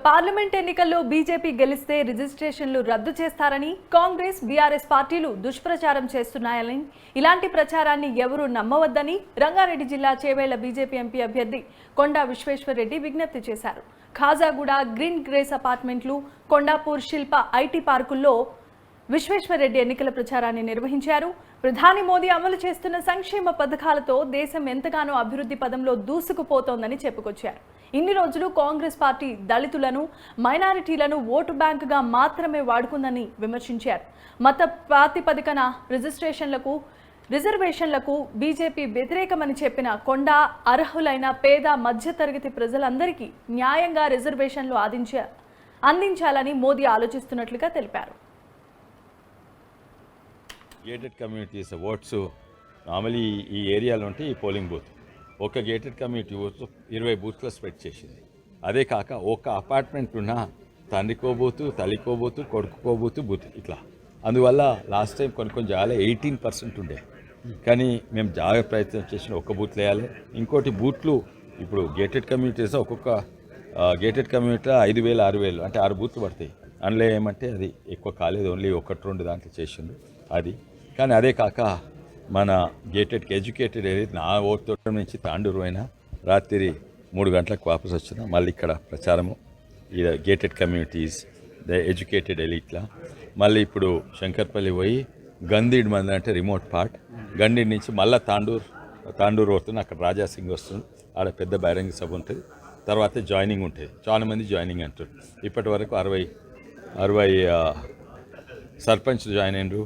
Parliament ఎన్నికల్లో BJP గెలిస్తే రిజిస్ట్రేషన్లు రద్దు చేస్తారని కాంగ్రెస్ బీఆర్ఎస్ పార్టీలు దుష్ప్రచారం చేస్తున్నాయని, ఇలాంటి ప్రచారాన్ని ఎవరూ నమ్మవద్దని రంగారెడ్డి జిల్లా చేవేళ్ల బీజేపీ ఎంపీ అభ్యర్థి కొండా విశ్వేశ్వరరెడ్డి విజ్ఞప్తి చేశారు. ఖాజాగూడ గ్రీన్ గ్రేస్ అపార్ట్మెంట్లు, కొండాపూర్ శిల్ప ఐటీ పార్కుల్లో విశ్వేశ్వరరెడ్డి ఎన్నికల ప్రచారాన్ని నిర్వహించారు. ప్రధాని మోదీ అమలు చేస్తున్న సంక్షేమ పథకాలతో దేశం ఎంతగానో అభివృద్ధి పదంలో దూసుకుపోతోందని చెప్పుకొచ్చారు. ఇన్ని రోజులు కాంగ్రెస్ పార్టీ దళితులను, మైనారిటీలను ఓటు బ్యాంకుగా మాత్రమే వాడుకుందని విమర్శించారు. మత ప్రాతిపదికన రిజర్వేషన్లకు బీజేపీ వ్యతిరేకమని చెప్పిన కొండా అర్హులైన పేద మధ్యతరగతి ప్రజలందరికీ న్యాయంగా రిజర్వేషన్లు అందించాలని మోదీ ఆలోచిస్తున్నట్లుగా తెలిపారు. గేటెడ్ కమ్యూనిటీస్ ఓట్స్ మామూలు ఈ ఏరియాలో ఉంటే ఈ పోలింగ్ బూత్ ఒక గేటెడ్ కమ్యూనిటీ ఓట్స్ 20 బూత్లో స్ప్రెడ్ చేసింది. అదే కాక ఒక అపార్ట్మెంట్ ఉన్న తండ్రికో బూత్, తల్లికో బూత్, కొడుకుకో బూత్ ఇట్లా. అందువల్ల లాస్ట్ టైం కొన్ని జాగా 18% ఉండే, కానీ మేము జాగా ప్రయత్నం చేసిన ఒక బూత్లు వేయాలి. ఇంకోటి బూట్లు ఇప్పుడు గేటెడ్ కమ్యూనిటీస్ ఒక్కొక్క గేటెడ్ కమ్యూనిటీలో 5,000 6,000 అంటే 6 బూత్లు పడతాయి. అందులో ఏమంటే అది ఎక్కువ కాలేదు, ఓన్లీ 1-2 దాంట్లో చేసిండు అది. కానీ అదే కాక మన గేటెడ్కి ఎడ్యుకేటెడ్ ఏదైతే నా ఓటు నుంచి తాండూరు అయినా రాత్రి 3 గంటలకు వాపసు వచ్చినా మళ్ళీ ఇక్కడ ప్రచారము ఈ గేటెడ్ కమ్యూనిటీస్ ద ఎడ్యుకేటెడ్ ఎలిట్లా. మళ్ళీ ఇప్పుడు శంకర్పల్లి పోయి గంధీడ్ మంది అంటే రిమోట్ పార్ట్, గంధీడ్ నుంచి మళ్ళీ తాండూరు వస్తుంది. అక్కడ రాజాసింగ్ వస్తుంది, ఆడ పెద్ద బహిరంగ సభ ఉంటుంది. తర్వాత జాయినింగ్ ఉంటుంది, చాలా మంది జాయినింగ్ అంటారు. ఇప్పటి వరకు 60 సర్పంచ్ జాయిన్ అయినరు,